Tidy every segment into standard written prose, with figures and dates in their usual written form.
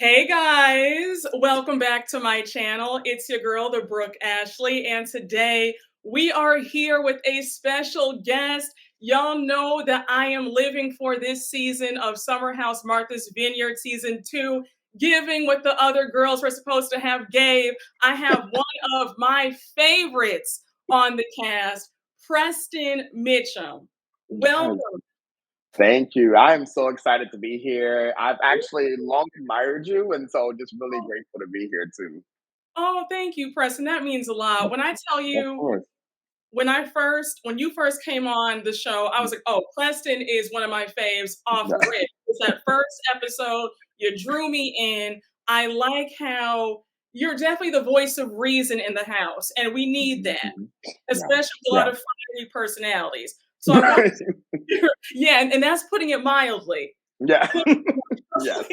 Hey guys, welcome back to my channel. It's your girl, the Brooke Ashley, and today we are here with a special guest. Y'all know that I am living for this season of Summer House Martha's Vineyard Season 2, giving what the other girls were supposed to have gave. I have one of my favorites on the cast, Preston Mitchum. Yes, Welcome. thank you. I am so excited to be here. I've actually long admired you, and so just really grateful to be here too. Oh, thank you, Preston. That means a lot. When I tell Of you, course. when you first came on the show, I was like, oh, Preston is one of my faves off Yeah. rip. It was that first episode, you drew me in. I like how you're definitely the voice of reason in the house, and we need that, Mhm. Yeah. especially with a lot Yeah. of fiery personalities. So I want, yeah, and that's putting it mildly. Yeah. Yes.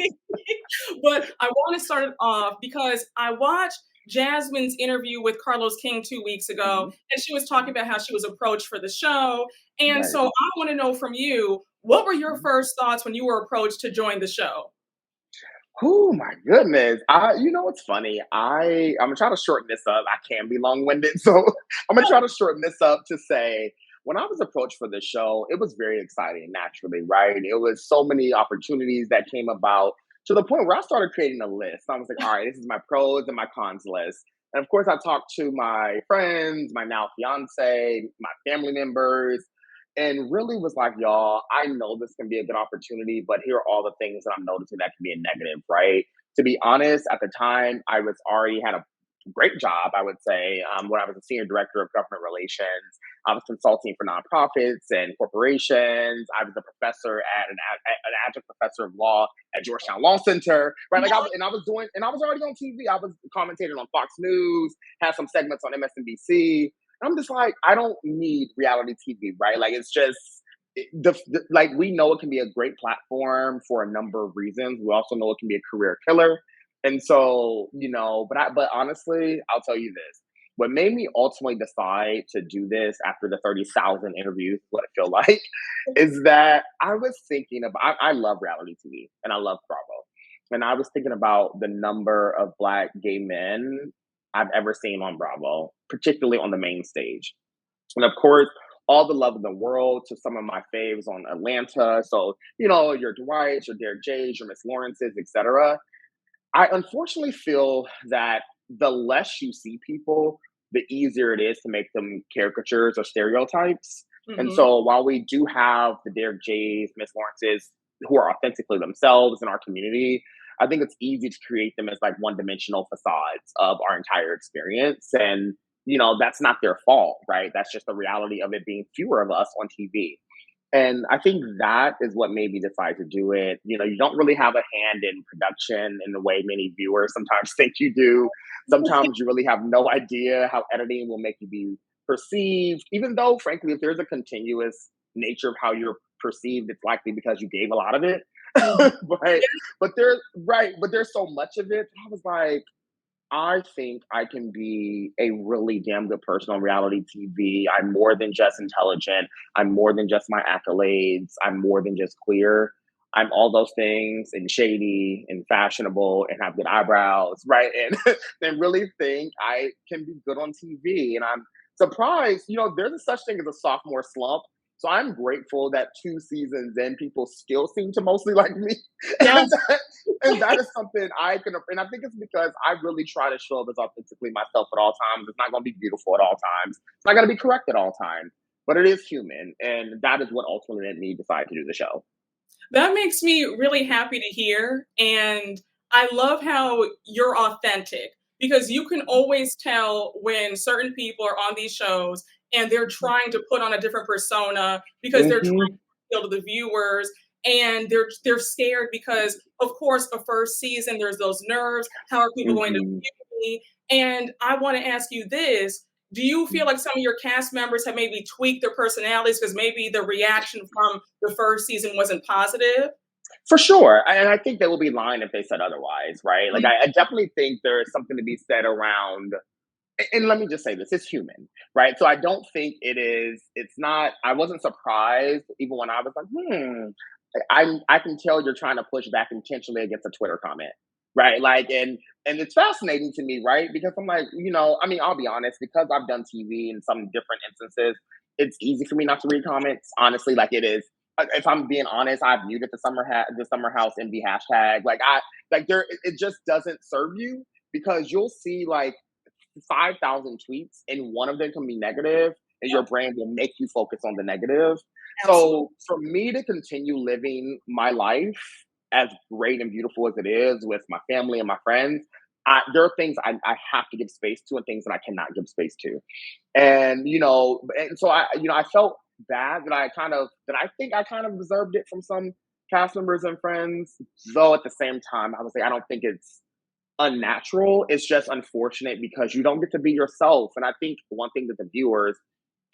But I want to start it off because I watched Jasmine's interview with Carlos King 2 weeks ago, Mhm. and she was talking about how she was approached for the show. And Right. so I want to know from you, what were your first thoughts when you were approached to join the show? Oh my goodness. You know what's funny? I'm gonna try to shorten this up. I can be long-winded, so I'm gonna try to shorten this up to say when I was approached for the show, it was very exciting, naturally, right? It was so many opportunities that came about to the point where I started creating a list. I was like, all right, this is my pros and my cons list. And of course, I talked to my friends, my now fiance, my family members, and really was like, y'all, I know this can be a good opportunity, but here are all the things that I'm noticing that can be a negative, right? To be honest, at the time, I was already had a great job, I would say, when I was a senior director of government relations. I was consulting for nonprofits and corporations. I was a professor an adjunct professor of law at Georgetown Law Center, right? And I was already on TV. I was commentating on Fox News, had some segments on MSNBC. I'm just like, I don't need reality TV, right? Like, it's just like we know it can be a great platform for a number of reasons. We also know it can be a career killer, and so but honestly, I'll tell you this: what made me ultimately decide to do this after the 30,000 interviews, what I feel like, is that I was thinking about. I love reality TV and I love Bravo, and I was thinking about the number of Black gay men I've ever seen on Bravo, particularly on the main stage. And of course, all the love in the world to some of my faves on Atlanta. So, your Dwights, your Derek J's, your Miss Lawrences, etc. I unfortunately feel that the less you see people, the easier it is to make them caricatures or stereotypes. And Hmm. so while we do have the Derek J's, Miss Lawrences who are authentically themselves in our community, I think it's easy to create them as like one dimensional facades of our entire experience. And, that's not their fault, right? That's just the reality of it being fewer of us on TV. And I think that is what made me decide to do it. You don't really have a hand in production in the way many viewers sometimes think you do. Sometimes you really have no idea how editing will make you be perceived, even though, frankly, if there's a continuous nature of how you're perceived, it's likely because you gave a lot of it. Hmm. but but there's so much of it. I was like, I think I can be a really damn good person on reality TV. I'm more than just intelligent. I'm more than just my accolades. I'm more than just queer. I'm all those things and shady and fashionable and have good eyebrows, right? And and really think I can be good on TV. And I'm surprised, there's a such thing as a sophomore slump. So I'm grateful that 2 seasons in, people still seem to mostly like me. Yes. And and that is something and I think it's because I really try to show up as authentically myself at all times. It's not going to be beautiful at all times. It's not going to be correct at all times, but it is human, and that is what ultimately made me decide to do the show. That makes me really happy to hear. And I love how you're authentic because you can always tell when certain people are on these shows and they're trying to put on a different persona because they're trying Hmm. to appeal to the viewers, and they're scared because of course the first season there's those nerves. How are people going to Hmm. view me? And I want to ask you this, do you feel like some of your cast members have maybe tweaked their personalities because maybe the reaction from the first season wasn't positive? For sure, and I think they will be lying if they said otherwise, right? Like Mhm. I definitely think there is something to be said around. And let me just say this, it's human, right? So I don't think it's not, I wasn't surprised even when I was like, I can tell you're trying to push back intentionally against a Twitter comment. right? Like, and it's fascinating to me, right? Because I'm like, I mean, I'll be honest, because I've done TV in some different instances, it's easy for me not to read comments. Honestly, like it is. If I'm being honest, I've muted the summer house MV hashtag. Like it just doesn't serve you because you'll see like 5,000 tweets and one of them can be negative, and Yep, your brain will make you focus on the negative. absolutely. So for me to continue living my life as great and beautiful as it is with my family and my friends, there are things I have to give space to and things that I cannot give space to. And and so I felt bad that I think I kind of deserved it from some cast members and friends. Though at the same time, I would say I don't think it's unnatural. It's just unfortunate because you don't get to be yourself. And I think one thing that the viewers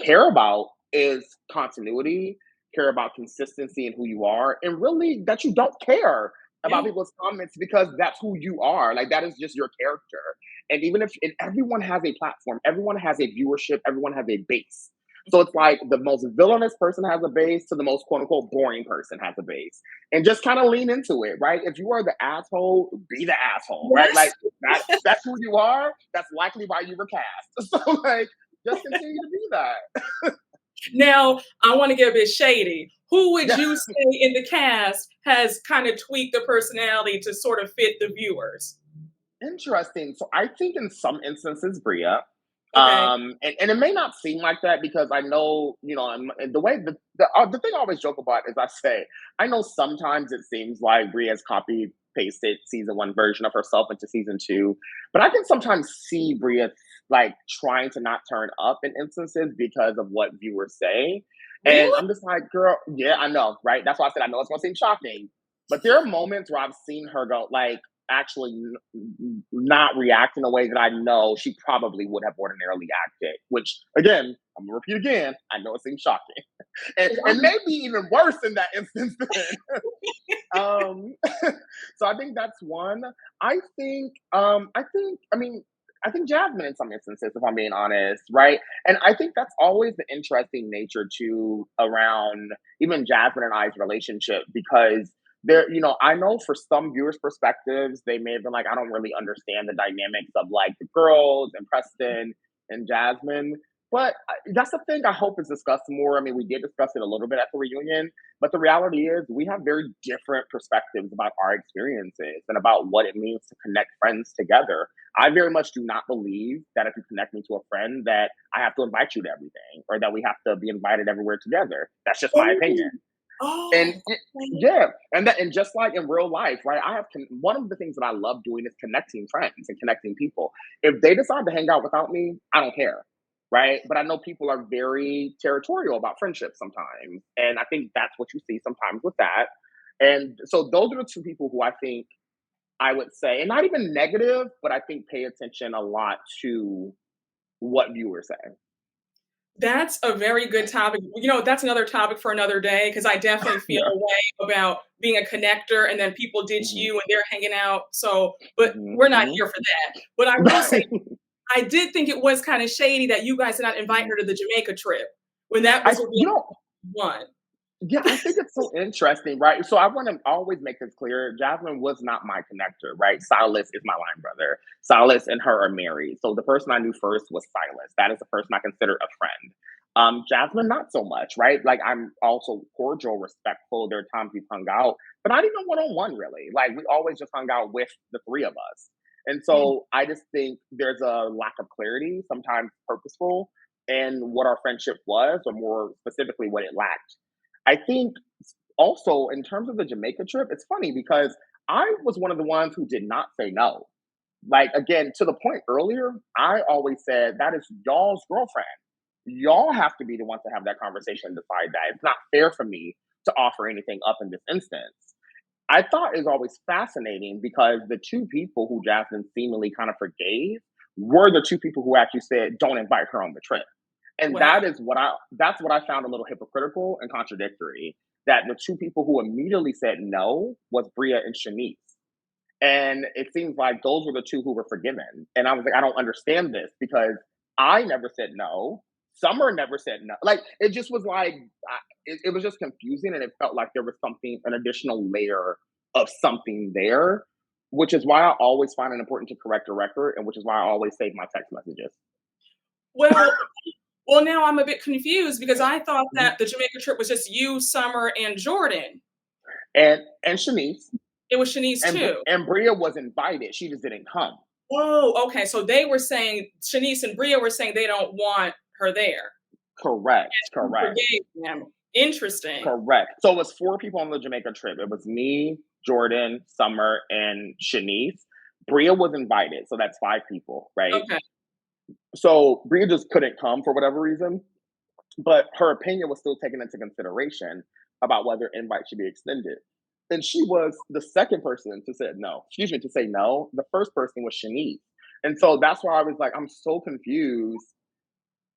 care about is continuity, care about consistency in who you are, and really that you don't care about Yeah. people's comments because that's who you are. Like that is just your character. And even if and everyone has a platform, everyone has a viewership, everyone has a base. So it's like the most villainous person has a base to the most quote unquote boring person has a base. And just kind of lean into it, right? If you are the asshole, be the asshole, right? Yes. Like that's who you are. That's likely why you were cast. So like just continue to be that. Now, I want to get a bit shady. Who would Yeah. you say in the cast has kind of tweaked the personality to sort of fit the viewers? Interesting. So I think in some instances, Bria, Okay. and it may not seem like that because I know, and the way the thing I always joke about is I say, I know sometimes it seems like Bria's copy pasted season one version of herself into season two, but I can sometimes see Bria like trying to not turn up in instances because of what viewers say. And Really? I'm just like, girl, yeah, I know, right? That's why I said I know it's gonna seem shocking. But there are moments where I've seen her go like actually not react in a way that I know she probably would have ordinarily acted. Which again, I'm gonna repeat again. I know it seems shocking, and Wow. maybe even worse in that instance. um, so I think that's one. I mean, I think Jasmine in some instances, if I'm being honest, right? And I think that's always the interesting nature to around even Jasmine and I's relationship because I know for some viewers' perspectives, they may have been like, I don't really understand the dynamics of like the girls and Preston and Jasmine. But that's the thing I hope is discussed more. I mean, we did discuss it a little bit at the reunion, but the reality is we have very different perspectives about our experiences and about what it means to connect friends together. I very much do not believe that if you connect me to a friend that I have to invite you to everything or that we have to be invited everywhere together. That's just my Oh, opinion. And oh, okay. yeah, and just like in real life, right? One of the things that I love doing is connecting friends and connecting people. If they decide to hang out without me, I don't care, right? But I know people are very territorial about friendships sometimes, and I think that's what you see sometimes with that. And so those are the two people who I think I would say, and not even negative, but I think pay attention a lot to what viewers say. That's a very good topic. That's another topic for another day because I definitely feel Yeah. a way about being a connector and then people ditch Hmm. you and they're hanging out. So, but Hmm. we're not Hmm. here for that. But I will say, I did think it was kind of shady that you guys did not invite her to the Jamaica trip when that I, was revealed you know, one. Yeah, I think it's so interesting, right? So I want to always make this clear. Jasmine was not my connector, right? Silas is my line brother. Silas and her are married. So the person I knew first was Silas. That is the person I consider a friend. Jasmine, not so much, right? Like I'm also cordial, respectful. There are times we've hung out, but not even one on one, really. Like we always just hung out with the three of us. And Mm. so I just think there's a lack of clarity, sometimes purposeful, in what our friendship was, or more specifically, what it lacked. I think also in terms of the Jamaica trip, it's funny because I was one of the ones who did not say no. Like again, to the point earlier, I always said that is y'all's girlfriend. Y'all have to be the ones to have that conversation and decide that. It's not fair for me to offer anything up in this instance. I thought is always fascinating because the two people who Jasmine seemingly kind of forgave were the two people who actually said, don't invite her on the trip. And Wow. that's what I found a little hypocritical and contradictory. That the two people who immediately said no was Bria and Shanice. And it seems like those were the two who were forgiven. And I was like, I don't understand this because I never said no. Summer never said no. Like it just was like it was just confusing, and it felt like there was something, an additional layer of something there. which is why I always find it important to correct a record, and which is why I always save my text messages. Well, now I'm a bit confused because I thought Mhm. that the Jamaica trip was just you, Summer, and Jordan. And Shanice It was Shanice too. and Bria was invited. She just didn't come. Oh, okay. So they were saying Shanice and Bria were saying they don't want her there. Correct. You Correct. forgave them. Interesting. Correct. So it was four people on the Jamaica trip. It was me, Jordan, Summer, and Shanice. Bria was invited, so that's five people, right? Okay. So Bria just couldn't come for whatever reason, but her opinion was still taken into consideration about whether invite should be extended. And she was the second person to say no. Excuse me, to say no. The first person was Shanice. And so that's why I was like, I'm so confused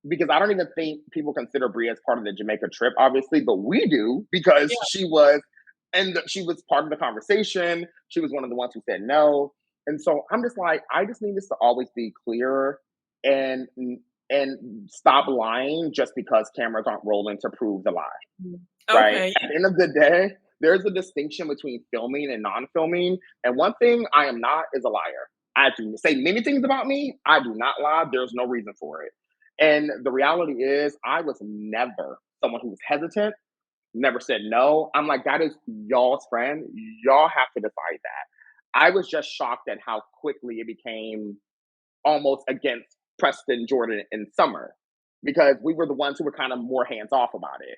because I don't even think people consider Bria as part of the Jamaica trip, obviously, but we do because Yeah. she was part of the conversation. She was one of the ones who said no. And so I'm just like, I just need this to always be clear and and stop lying just because cameras aren't rolling to prove the lie, right? Okay. At the end of the day, there's a distinction between filming and non-filming. And one thing I am not is a liar. I do say many things about me. I do not lie. There's no reason for it. And the reality is, I was never someone who was hesitant, never said no. I'm like, that is y'all's friend. Y'all have to decide that. I was just shocked at how quickly it became almost against Preston, Jordan, and Summer because we were the ones who were kind of more hands off about it.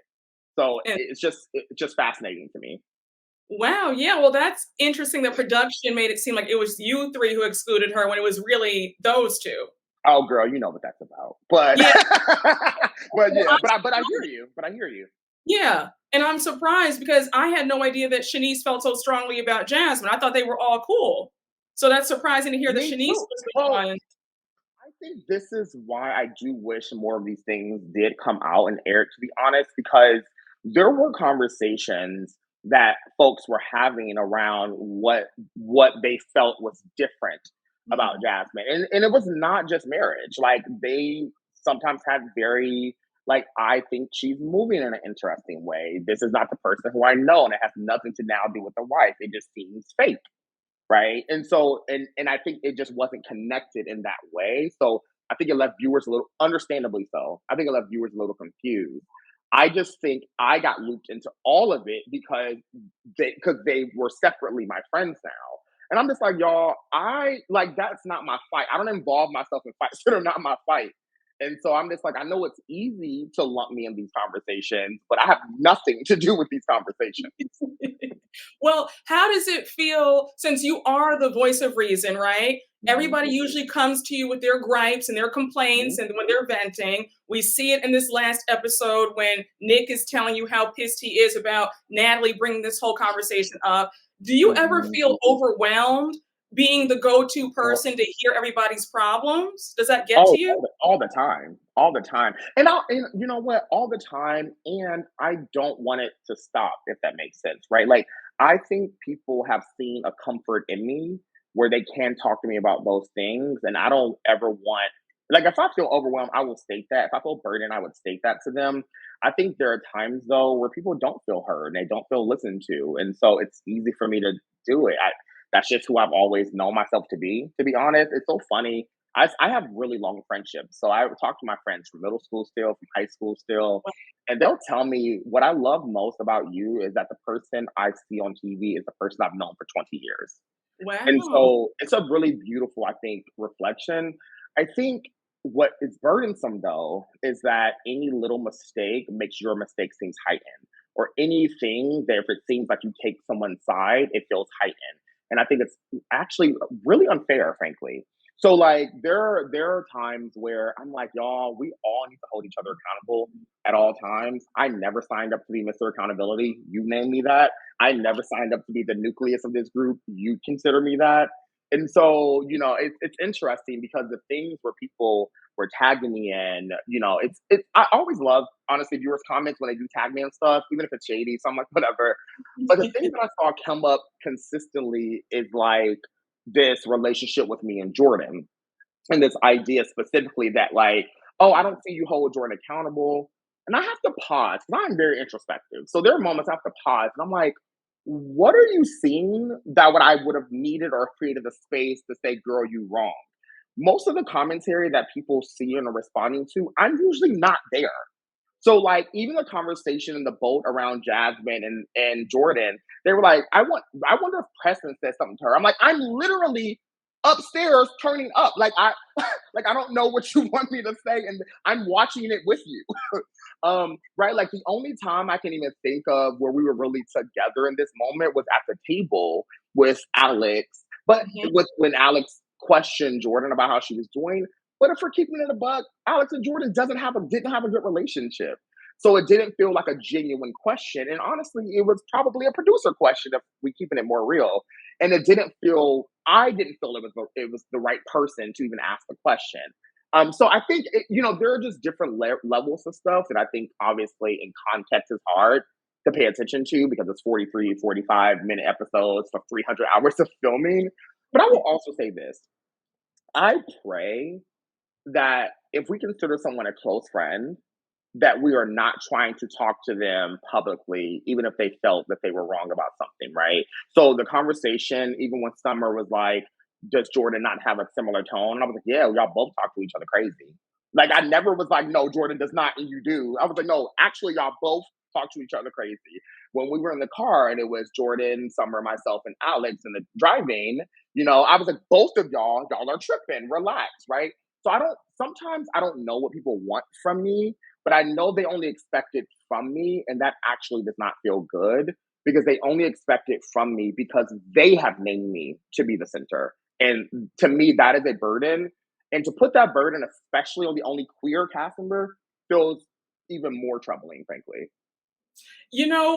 So And it's just fascinating to me. wow, yeah, well, that's interesting that production made it seem like it was you 3 who excluded her when it was really those 2. Oh, girl, you know what that's about. But Yeah, but well, yeah, I'm but I hear surprised. you. But I hear you. Yeah, and I'm surprised because I had no idea that Shanice felt so strongly about Jasmine. I thought they were all cool. So that's surprising to hear that Me Shanice too. was the Well, one. I think this is why I do wish more of these things did come out and air, to be honest, because there were conversations that folks were having around what they felt was different about Mhm. Jasmine. And it was not just marriage. Like they sometimes had very like I think she's moving in an interesting way. This is not the person who I know, and it has nothing to now do with the wife. It just seems fake, right? And so and I think it just wasn't connected in that way. So I think it left viewers a little, understandably so. I think it left viewers a little confused. I just think I got looped into all of it because they were separately my friends now. And I'm just like, y'all, I like that's not my fight. I don't involve myself in fights that are not my fight. And so I'm just like, I know it's easy to lump me in these conversations, but I have nothing to do with these conversations. Well, how does it feel since you are the voice of reason, right? Mhm, Everybody usually comes to you with their gripes and their complaints mhm, and when they're venting. We see it in this last episode when Nick is telling you how pissed he is about Natalie bringing this whole conversation up. Do you ever mhm. feel overwhelmed being the go to Well, person to hear everybody's problems? Does that get to oh, you? all the time, and you know what, all the time, and I don't want it to stop, if that makes sense, right? Like, I think people have seen a comfort in me where they can talk to me about those things, and I don't ever want like, if I feel overwhelmed, I will state that. If I feel burdened, I would state that to them. I think there are times, though, where people don't feel heard and they don't feel listened to, and so it's easy for me to do it. That's just who I've always known myself to be honest. It's so funny I have really long friendships. So I would talk to my friends from middle school still, from high school still, and they'll tell me what I love most about you is that the person I see on TV is the person I've known for 20 years. And Wow. so it's a really beautiful, I think, reflection. I think what is burdensome though is that any little mistake makes your mistake seems heightened, or anything that if it seems like you take someone's side, it feels heightened. And I think it's actually really unfair, frankly. So like there are times where I'm like, y'all, we all need to hold each other accountable at all times. I never signed up to be Mr. Accountability. You named me that. I never signed up to be the nucleus of this group. You consider me that. And so, it's interesting because the things where people were tagging me in, I always love honestly viewers' comments when they do tag me and stuff, even if it's shady, so I'm like, whatever. But the thing that I saw come up consistently is like this relationship with me and Jordan. And this idea specifically that like, oh, I don't see you hold Jordan accountable. And I have to pause because I'm very introspective. So there are moments I have to pause and I'm like, what are you seeing that what I would have needed or created a space to say, girl, you wrong? Most of the commentary that people see and are responding to, I'm usually not there. So like even the conversation in the boat around Jasmine and Jordan, they were like, I wonder if Preston said something to her. I'm like, I'm literally upstairs turning up. Like I like I don't know what you want me to say, and I'm watching it with you. Right? Like the only time I can even think of where we were really together in this moment was at the table with Alex, but Mhm. with when Alex questioned Jordan about how she was doing. But if we're keeping it a buck, Alex and Jordan didn't have a good relationship. So it didn't feel like a genuine question. And honestly, it was probably a producer question if we keeping it more real. And I didn't feel it was the right person to even ask the question. So I think, there are just different levels of stuff that I think obviously in context is hard to pay attention to because it's 43, 45-minute episodes for 300 hours of filming. But I will also say this. I pray that if we consider someone a close friend, that we are not trying to talk to them publicly, even if they felt that they were wrong about something, right? So the conversation, even when Summer was like, does Jordan not have a similar tone? I was like, yeah, y'all both talk to each other crazy. Like, I never was like, no, Jordan does not, and you do. I was like, no, actually, y'all both talk to each other crazy. When we were in the car and it was Jordan, Summer, myself, and Alex in the driving, I was like, both of y'all are tripping, relax, right? So sometimes I don't know what people want from me, but I know they only expect it from me, and that actually does not feel good because they only expect it from me because they have named me to be the center. And to me, that is a burden. And to put that burden, especially on the only queer cast member, feels even more troubling, frankly.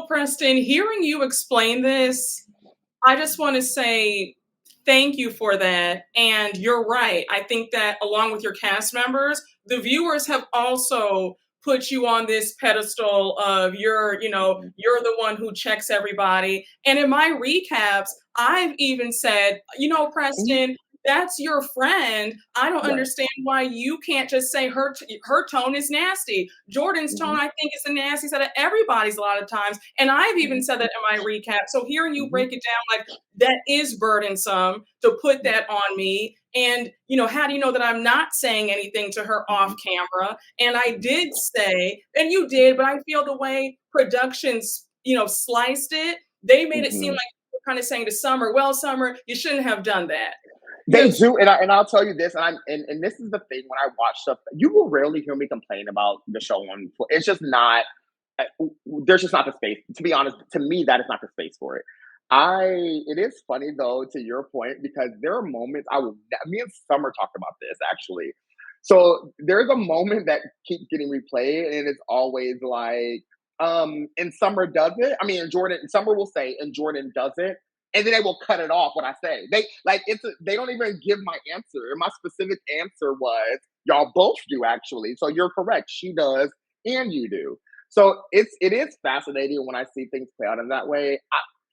Preston, hearing you explain this, I just want to say thank you for that. And you're right. I think that along with your cast members, the viewers have also put you on this pedestal of Mhm, you're the one who checks everybody. And in my recaps, I've even said, mhm. Preston, that's your friend. I don't Right. understand why you can't just say her tone is nasty. Jordan's tone, Hmm. I think, is the nastiest out of everybody's a lot of times. And I've even Hmm. said that in my recap. So hearing you Hmm. break it down like that is burdensome to put Right. that on me. And, how do you know that I'm not saying anything to her off Hmm. camera? And I Hmm. did say, and you did, but I feel the way productions, sliced it, they made it seem Hmm. like you were kind of saying to Summer, well, Summer, you shouldn't have done that. They Because do, and I'll tell you this, and this is the thing when I watch stuff, you will rarely hear me complain about the show on. It's just not. uh, There's just not the space. To be honest, to me, that is not the space for it. I. It is funny though, to your point, because there are moments I will. Me and Summer talked about this actually. So there's a moment that keeps getting replayed, and it's always like, and Summer does it. I mean, and Jordan. Summer will say, and Jordan does it, and then they will cut it off what I say. They don't even give my answer. And my specific answer was y'all both do actually. So you're correct. She does and you do. So it is fascinating when I see things play out in that way.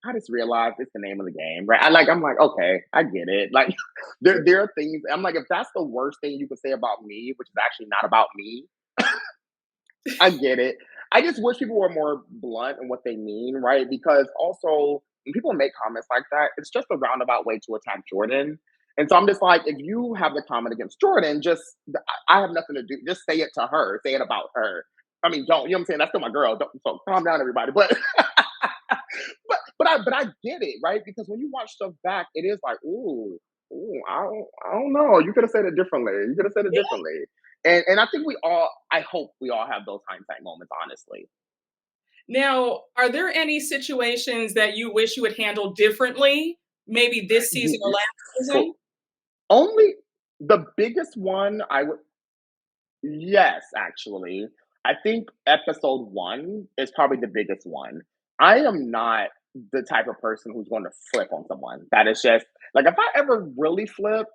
I just realized it's the name of the game, right? I'm like, okay, I get it. Like there are things I'm like, if that's the worst thing you could say about me, which is actually not about me, I get it. I just wish people were more blunt in what they mean, right? Because also, when people make comments like that, it's just a roundabout way to attack Jordan. And so I'm just like, if you have the comment against Jordan, I have nothing to do. Just say it to her, say it about her. I mean, don't, you know what I'm saying? That's still my girl. Don't, so calm down, everybody. But but I get it, right? Because when you watch stuff back, it is like, I don't know. You could have said it differently. You could have said it differently. And I think I hope we all have those hindsight moments, honestly. now, are there any situations that you wish you had handled differently? Maybe this season or last For season? only the biggest one I would yes, actually. I think episode 1 is probably the biggest one. I am not the type of person who's going to flip on someone. That is just like if I ever really flip,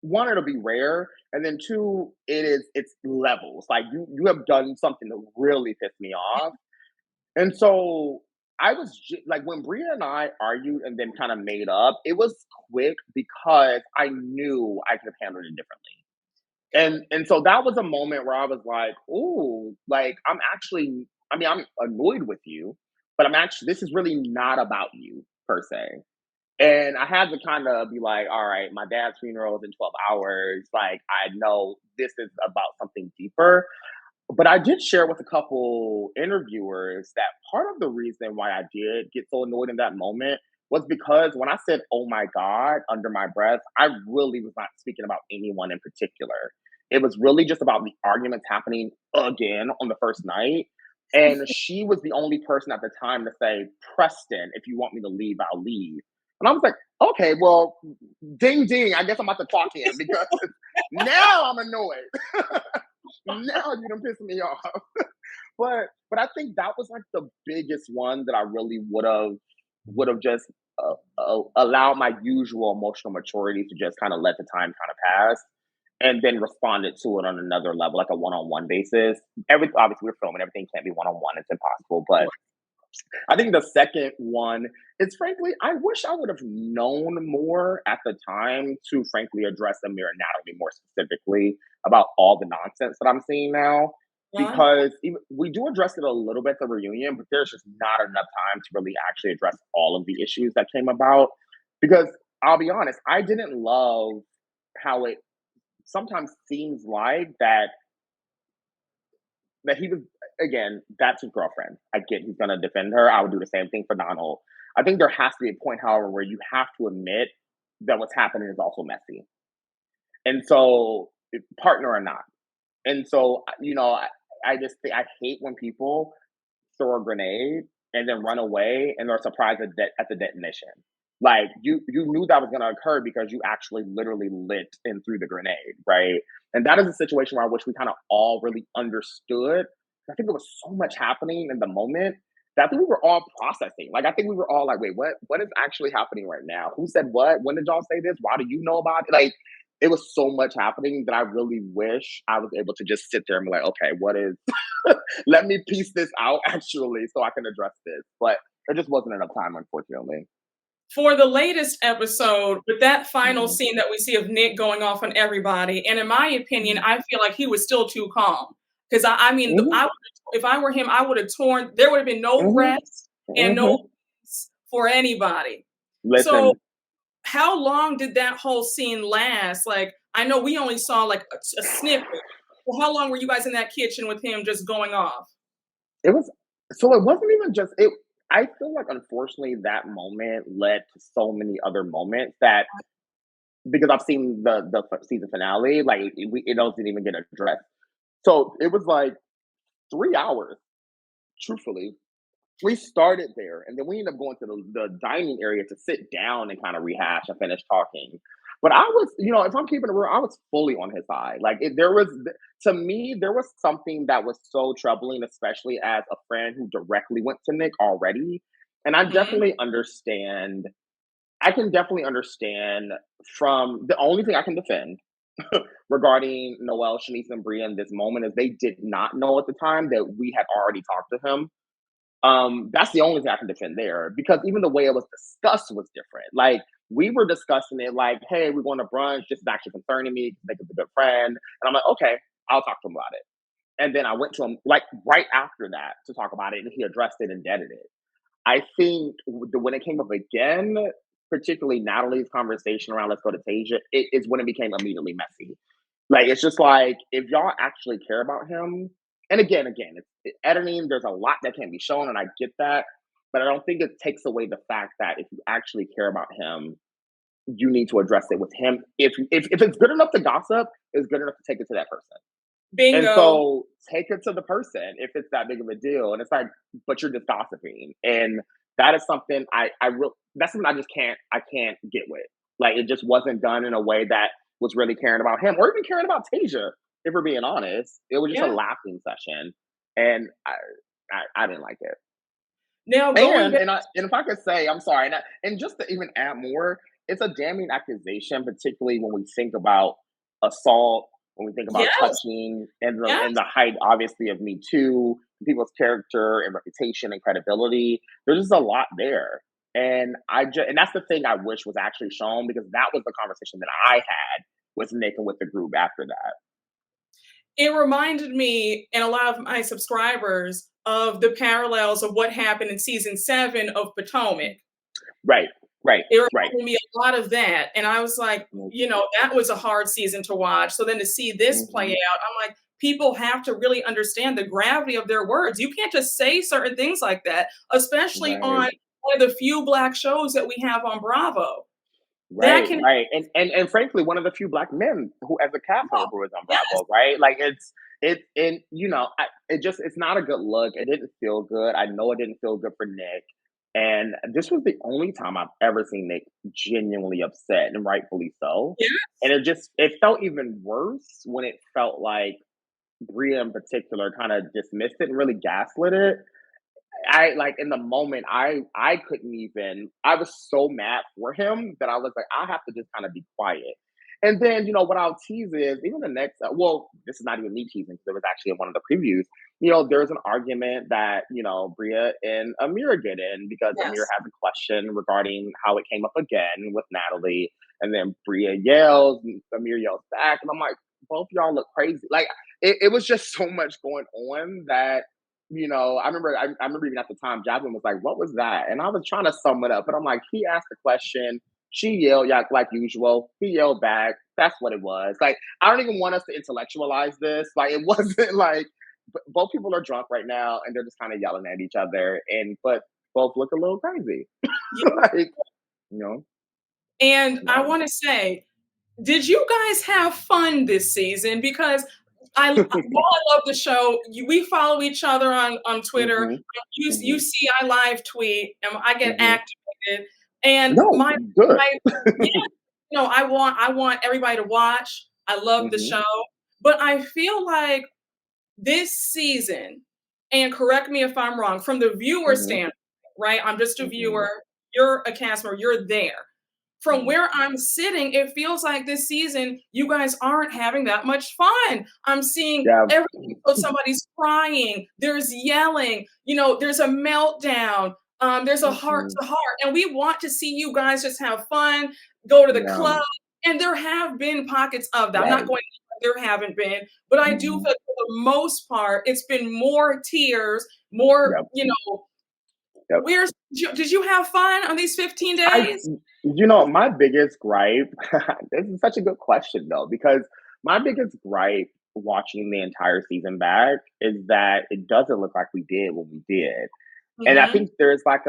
one, it'll be rare, and then two, it's levels. Like you have done something to really piss me off. And so like when Bria and I argued and then kind of made up, it was quick because I knew I could have handled it differently. And so that was a moment where I was like, "Ooh, like I'm actually I mean, I'm annoyed with you, but this is really not about you per se. And I had to kind of be like, all right, my dad's funeral is in 12 hours. Like, I know this is about something deeper. But I did share with a couple interviewers that part of the reason why I did get so annoyed in that moment was because when I said, oh my God, under my breath, I really was not speaking about anyone in particular. It was really just about the arguments happening again on the first night. And she was the only person at the time to say, Preston, if you want me to leave, I'll leave. And I was like, okay, well, ding ding. I guess I'm about to clock in because now I'm annoyed. Now you done pissed me off. But I think that was like the biggest one that I really would have just allowed my usual emotional maturity to just kind of let the time kind of pass, and then responded to it on another level, like a one-on-one basis. Obviously we're filming, everything can't be one-on-one, it's impossible. But I think the second one is frankly, I wish I would have known more at the time to frankly address Amir and Natalie more specifically about all the nonsense that I'm seeing now. Uh, Because we do address it a little bit at the reunion, but there's just not enough time to really actually address all of the issues that came about. Because I'll be honest, I didn't love how it sometimes seems like that he was, again, that's his girlfriend. I get he's gonna defend her. I would do the same thing for Donald. I think there has to be a point, however, where you have to admit that what's happening is also messy. And so, partner or not. And so, I just think I hate when people throw a grenade and then run away and are surprised at the detonation. Like you knew that was going to occur because you actually literally lit and threw the grenade, right? And that is a situation where I wish we kind of all really understood. I think there was so much happening in the moment that I think we were all processing. Like I think we were all like, wait, what is actually happening right now? Who said what? When did y'all say this? Why do you know about it? Like it was so much happening that I really wish I was able to just sit there and be like, okay, what is let me piece this out actually so I can address this. But there just wasn't enough time, unfortunately. for the latest episode, with that final Mhm. scene that we see of Nick going off on everybody, and in my opinion, Mhm. I feel like he was still too calm. Because I mean, Mhm. if I were him, I would have torn. There would have been no Mhm. rest and no Mhm. peace for anybody. So, Listen, how long did that whole scene last? Like, I know we only saw like a snippet. Well, how long were you guys in that kitchen with him just going off? it was so it wasn't even just it. I feel like unfortunately that moment led to so many other moments that because I've seen the season finale, like it doesn't even get addressed. So it was like 3 hours, truthfully. We started there, and then we ended up going to the dining area to sit down and kind of rehash and finish talking. But I was, if I'm keeping it real, I was fully on his side. Like, to me, there was something that was so troubling, especially as a friend who directly went to Nick already. And Mhm. I can definitely understand from the only thing I can defend regarding Noel, Shanice, and Bria in this moment is they did not know at the time that we had already talked to him. That's the only thing I can defend there because even the way it was discussed was different. Like we were discussing it like, hey, we're going to brunch. This is actually concerning me. Nick is a good friend. And I'm like, okay, I'll talk to him about it. And then I went to him like right after that to talk about it, and he addressed it and deaded it. I think when it came up again, particularly Natalie's conversation around let's go to Tasia, it is when it became immediately messy. Like it's just like if y'all actually care about him, and again, editing. There's a lot that can be shown, and I get that, but I don't think it takes away the fact that if you actually care about him, you need to address it with him. If it's good enough to gossip, it's good enough to take it to that person. And Bingo. so take it to the person if it's that big of a deal. And it's like, but you're just gossiping. And that is something that's something I can't get with. Like it just wasn't done in a way that was really caring about him or even caring about Tasia, if we're being honest. It was just a Yeah. laughing session. And I didn't like it. Now going And back. if I could say, I'm sorry, and just to even add more, it's a damning accusation, particularly when we think about assault, when we think about Yes. touching, and Yes. the height, obviously, of Me Too, people's character and reputation and credibility. There's just a lot there, and that's the thing I wish was actually shown because that was the conversation that I had with Nick and with the group after that. it reminded me and a lot of my subscribers of the parallels of what happened in season 7 of Potomac. Right, right, It right. reminded me a lot of that, and I was like, you know, that was a hard season to watch, so then to see this play Mhm. out, I'm like, people have to really understand the gravity of their words. You can't just say certain things like that, especially Right. on one of the few Black shows that we have on Bravo. That Right, can right, and frankly, one of the few black men who, as a cast member, who was on yes, Bravo, right? Like and it's not a good look. It didn't feel good. I know it didn't feel good for Nick, and this was the only time I've ever seen Nick genuinely upset, and rightfully so. yes, And it felt even worse when it felt like Bria in particular kind of dismissed it and really gaslit it. I like in the moment, I couldn't even. I was so mad for him that I was like, I have to just kind of be quiet. And then, what I'll tease is even the next. Well, this is not even me teasing because it was actually in one of the previews. There's an argument that Bria and Amira get in because Amira yes. has a question regarding how it came up again with Natalie, and then Bria yells, and Amira yells back, and I'm like, both y'all look crazy. Like it was just so much going on that I remember even at the time, Jasmine was like, "What was that?" And I was trying to sum it up, but I'm like, he asked a question, she yelled, yeah, like usual. He yelled back. That's what it was. Like, I don't even want us to intellectualize this. Like, it wasn't like both people are drunk right now, and they're just kind of yelling at each other, and but both look a little crazy. Yeah. like, you know, And I no. want to say, did you guys have fun this season? Because while I love the show, we follow each other on Twitter. hmm You hmm see, I live tweet and I get hmm activated. And No, good. my yeah, I want everybody to watch. I love the hmm show, but I feel like this season, and correct me if I'm wrong, from the viewer hmm standpoint, right? I'm just a hmm viewer. You're a cast member. You're there from hmm where I'm sitting, it feels like this season you guys aren't having that much fun. I'm seeing Yeah. every somebody's crying, there's yelling, there's a meltdown, there's a heart hmm to heart, and we want to see you guys just have fun, go to the Yeah. club, and there have been pockets of that. I'm not Right. going to there haven't been, but I do feel hmm for the most part it's been more tears, more, Yep. Yep. where's did you have fun on these 15 I, days? my biggest gripe, this is such a good question though, because my biggest gripe watching the entire season back is that it doesn't look like we did what we did. And I Mhm. think there's like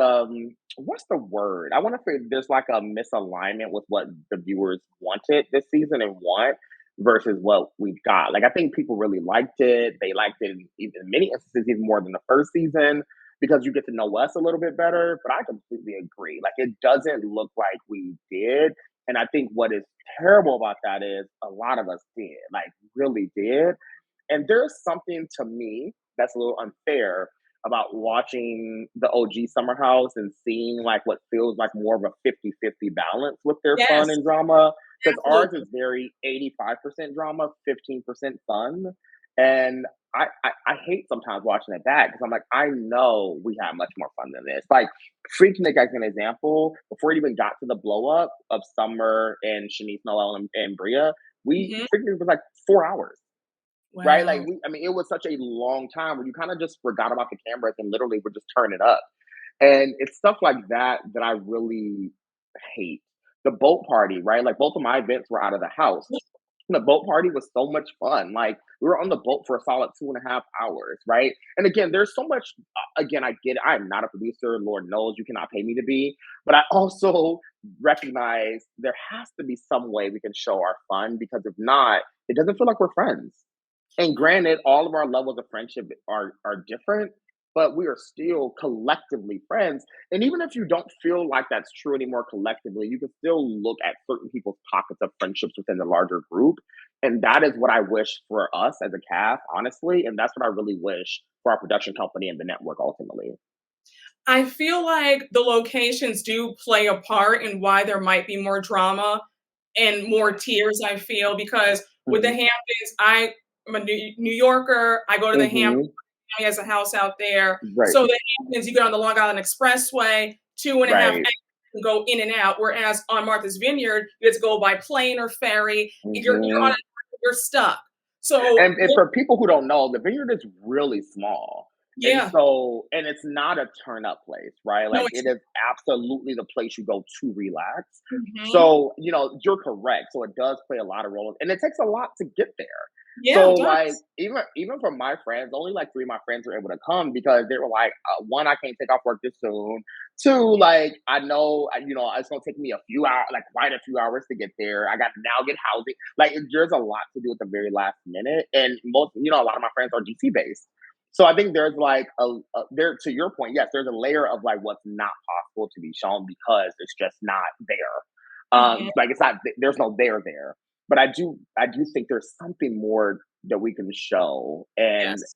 what's the word? I want to say there's like a misalignment with what the viewers wanted this season and want versus what we got. Like I think people really liked it. They liked it in many instances even more than the first season because you get to know us a little bit better. But I completely agree. Like it doesn't look like we did. And I think what is terrible about that is a lot of us did, like really did. And there's something to me that's a little unfair about watching the OG Summer House and seeing like what feels like more of a 50-50 balance with their fun Yes, and drama. Because ours absolutely. is very 85% drama, 15% fun. And I hate sometimes watching it back because I'm like, I know we had much more fun than this. Like, Freaknik as an example, before it even got to the blow up of Summer and Shanice Noel and Bria, Mhm. Freaknik was like 4 hours. Right? Like Wow. I mean, it was such a long time where you kind of just forgot about the cameras and literally would just turn it up. And it's stuff like that that I really hate. The boat party, right? Like both of my events were out of the house. The boat party was so much fun. Like we were on the boat for a solid 2.5 hours, right? And again, there's so much. Again, I get it. I'm not a producer. Lord knows you cannot pay me to be. But I also recognize there has to be some way we can show our fun because if not, it doesn't feel like we're friends. And granted, all of our levels of friendship are different, but we are still collectively friends. And even if you don't feel like that's true anymore collectively, you can still look at certain people's pockets of friendships within the larger group. And that is what I wish for us as a cast, honestly. And that's what I really wish for our production company and the network ultimately. I feel like the locations do play a part in why there might be more drama and more tears, I feel, because with the hmm Hamptons, I'm a New Yorker. I go to the Hamptons. hmm He has a house out there. Right. So the Hamptons, you get on the Long Island Expressway, 2.5 hours Right. and go in and out. Whereas on Martha's Vineyard, you have to go by plane or ferry. You're on hmm a, you're stuck. So And for people who don't know, the Vineyard is really small. And yeah, so, and it's not a turn up place, right? no, Like it's it is absolutely the place you go to relax. mhm. So, you're correct. So it does play a lot of roles and it takes a lot to get there. Yeah, So it like does. even from my friends, only like three of my friends were able to come because they were like, one, I can't take off work this soon. Two, like I know, it's gonna take me a few hours, like quite a few hours to get there. I got to now get housing. Like there's a lot to do at the very last minute, and a lot of my friends are DC based. So I think there's like there to your point, yes, there's a layer of like what's not possible to be shown because it's just not there. Mhm. Like it's not there's no there. But I do think there's something more that we can show, and Yes.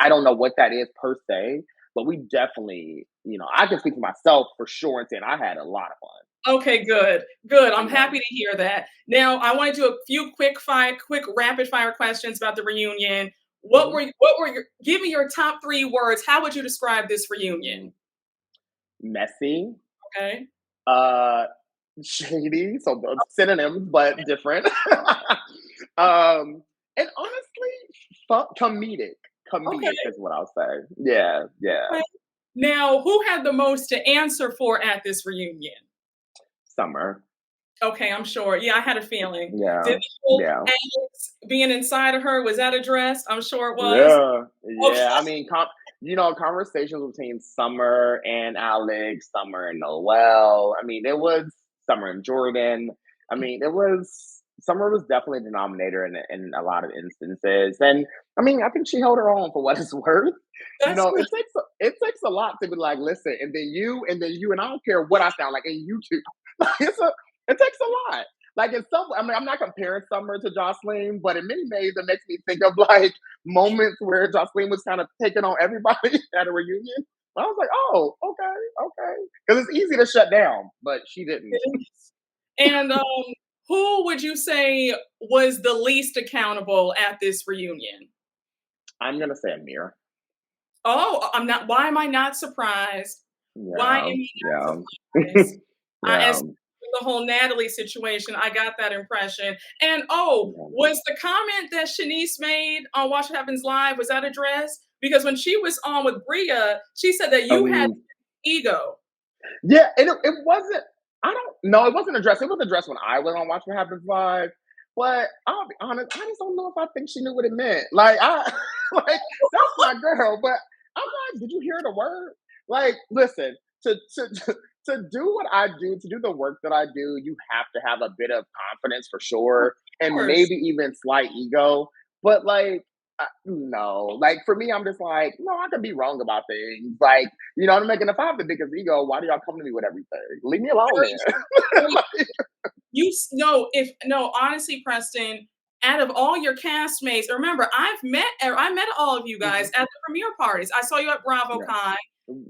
I don't know what that is per se, but we definitely, I can speak for myself for sure and saying I had a lot of fun. Okay, good, good. I'm Yeah. happy to hear that. Now, I want to do a few quick rapid fire questions about the reunion. Hmm. Give me your top 3 words. How would you describe this reunion? Messy, Okay. uh, shady, so the synonyms but different. And honestly, comedic. Okay. Comedic is what I'll say. Yeah, yeah. Okay. Now, who had the most to answer for at this reunion? Summer. Okay, I'm sure. Yeah, I had a feeling. Yeah, Did the whole yeah. Alex being inside of her, was that addressed? I'm sure it was. Yeah, Okay. yeah. I mean, conversations between Summer and Alex, Summer and Noel. I mean, it was Summer and Jordan. I mean, it was Summer was definitely the denominator in a lot of instances, and I mean, I think she held her own for what it's worth. That's good. It takes a lot to be like, listen, and then you, and I don't care what I sound like, and you too. It takes a lot. Like I mean, I'm not comparing Summer to Jocelyn, but in many ways, it makes me think of like moments where Jocelyn was kind of taking on everybody at a reunion. I was like, oh, okay, okay, because it's easy to shut down, but she didn't. And, who would you say was the least accountable at this reunion? I'm gonna say Amir. Oh, I'm not why am I not surprised? Why am Yeah, I yeah, not surprised? yeah. As the whole Natalie situation, I got that impression. And, oh, Yeah. was the comment that Shanice made on Watch What Happens Live, was that addressed? Because when she was on with Bria, she said that you had Um, ego. yeah, and it wasn't. I don't know. It wasn't addressed. It was addressed when I was on Watch What Happens Live. But I'll be honest, I just don't know if I think she knew what it meant. Like like that's my girl. But I'm like, did you hear the word? Like, listen, to do what I do, to do the work that I do, you have to have a bit of confidence for Of sure, and course. maybe even slight ego. But like, no, like for me, I'm just like, no, I could be wrong about things. Like, what I'm making. If I have the biggest ego, why do y'all come to me with everything? Leave me alone, Very, then. very no, if no, honestly, Preston, out of all your castmates, remember, I met all of you guys Mhm. at the premiere parties. I saw you at Yeah, BravoCon.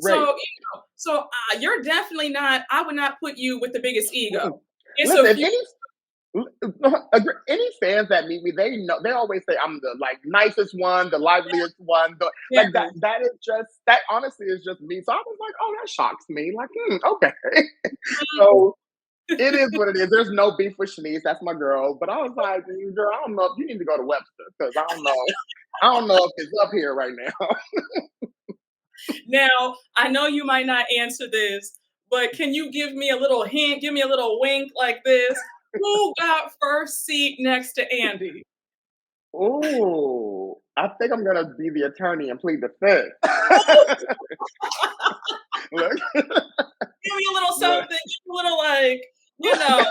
So, right. you're definitely not, I would not put you with the biggest ego. Mm-mm. It's Listen, a if few. any fans that meet me, they know they always say I'm the like nicest one, the liveliest one. Like Exactly. that is just that honestly is just me. So I was like, oh, that shocks me. Like, okay. So it is what it is. There's no beef with Shanice. That's my girl. But I was like, girl, I don't know if you need to go to Webster because I don't know. I don't know if it's up here right now. Now, I know you might not answer this, but can you give me a little hint, give me a little wink like this? Who got first seat next to Andy? Ooh, I think I'm gonna be the attorney and plead the fifth. Look, Give me a little look. something, give me a little like, you know,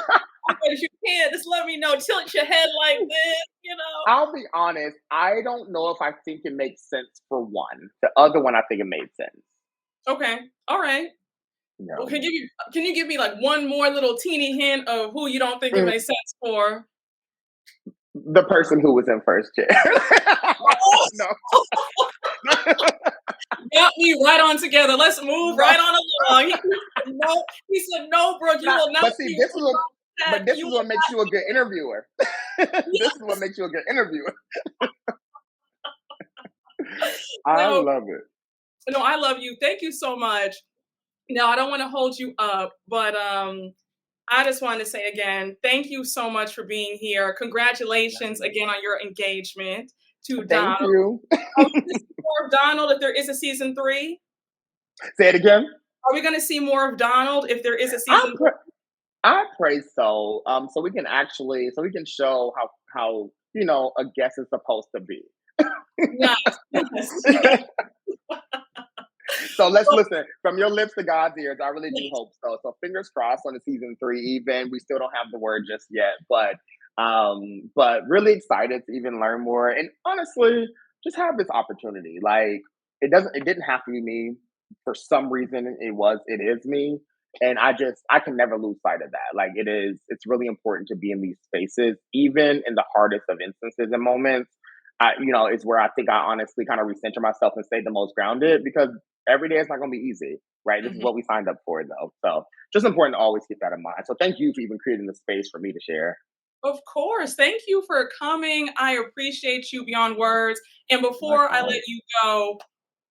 but if you can, just let me know. Tilt your head like this, you know. I'll be honest. I don't know if I think it makes sense for one. The other one, I think it made sense. Okay, all right. Well, Yeah. can you give me like one more little teeny hint of who you don't think it Mm, makes sense for? the person who was in first chair. No. Got me right on together. Let's move No. right on along. He said, no, Brooke, you Not, will not but see, be this is what. that. But this You is will what makes you a good interviewer. This is what yes. makes you a good interviewer. I No, love it. no, I love you. Thank you so much. Now, I don't want to hold you up, but I just wanted to say again, thank you so much for being here. Congratulations again on your engagement to Donald. Thank you. Are we gonna see more of Donald if there is a season 3? Say it again. Are we gonna see more of Donald if there is a I season 3? pray, I pray so. So we can actually, so we can show how a guest is supposed to be. Yes, yes, yes. So let's Well, listen from your lips to God's ears. I really do hope so. So fingers crossed on the season 3. Even we still don't have the word just yet, but really excited to even learn more. And honestly, just have this opportunity. Like it didn't have to be me. For some reason, it is me. And I can never lose sight of that. Like it's really important to be in these spaces, even in the hardest of instances and moments. Is where I think I honestly kind of recenter myself and stay the most grounded because every day is not going to be easy, right? This is mhm. what we signed up for, though. So just important to always keep that in mind. So thank you for even creating the space for me to share. Of course. Thank you for coming. I appreciate you beyond words. And before I Likewise. let you go,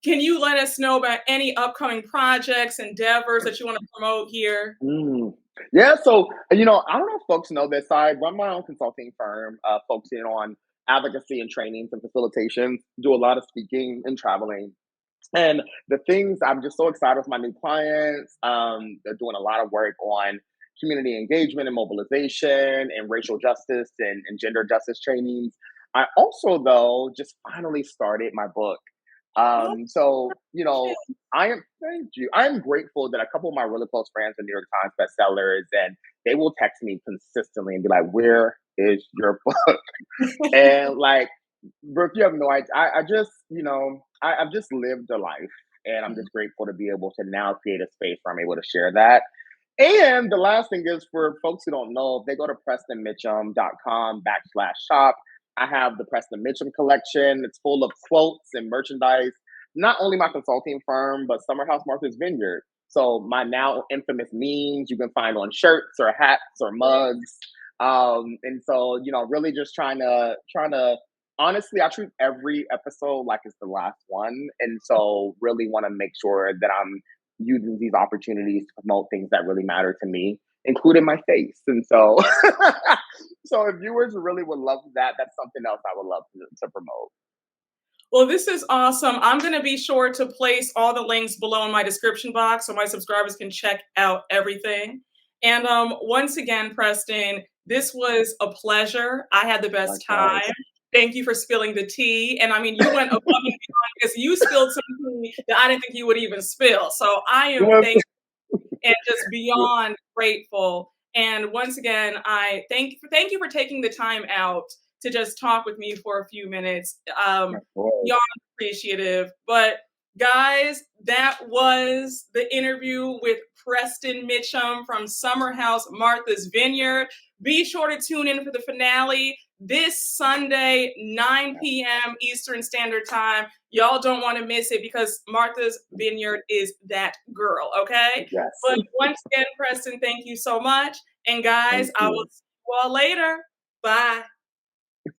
can you let us know about any upcoming projects, endeavors that you want to promote here? Mm. Yeah, so I don't know if folks know this. I run my own consulting firm, focusing on advocacy and trainings and facilitation. Do a lot of speaking and traveling. And the things I'm just so excited with my new clients. They're doing a lot of work on community engagement and mobilization and racial justice and gender justice trainings. I also, though, just finally started my book. Oh, So, shit. thank you. I am grateful that a couple of my really close friends are New York Times bestsellers, and they will text me consistently and be like, "Where is your book?" And like, Brooke, you have no idea. I've just lived a life, and I'm Mhm. just grateful to be able to now create a space where I'm able to share that. And the last thing is for folks who don't know, if they go to prestonmitchum.com/shop, I have the Preston Mitchum collection. It's full of quotes and merchandise. Not only my consulting firm, but Summer House Martha's Vineyard. So my now infamous memes you can find on shirts or hats or mugs. And so, really just trying to honestly, I treat every episode like it's the last one. And so really want to make sure that I'm using these opportunities to promote things that really matter to me, including my face. And so, so if viewers really would love that, that's something else I would love to promote. Well, this is awesome. I'm going to be sure to place all the links below in my description box so my subscribers can check out everything. And once again, Preston, this was a pleasure. I had the best time. Likewise. Thank you for spilling the tea. And I mean, you went above and beyond because you spilled some tea that I didn't think you would even spill. So I am Yes. thankful and just beyond grateful. And once again, I thank you for taking the time out to just talk with me for a few minutes. Of course. Beyond appreciative. But guys, that was the interview with Preston Mitchum from Summer House Martha's Vineyard. Be sure to tune in for the finale this Sunday, 9 p.m. Eastern Standard Time. Y'all don't want to miss it because Martha's Vineyard is that girl, okay? Yes. But once again, Preston, thank you so much. And guys, Thank I will you. see you all later. Bye.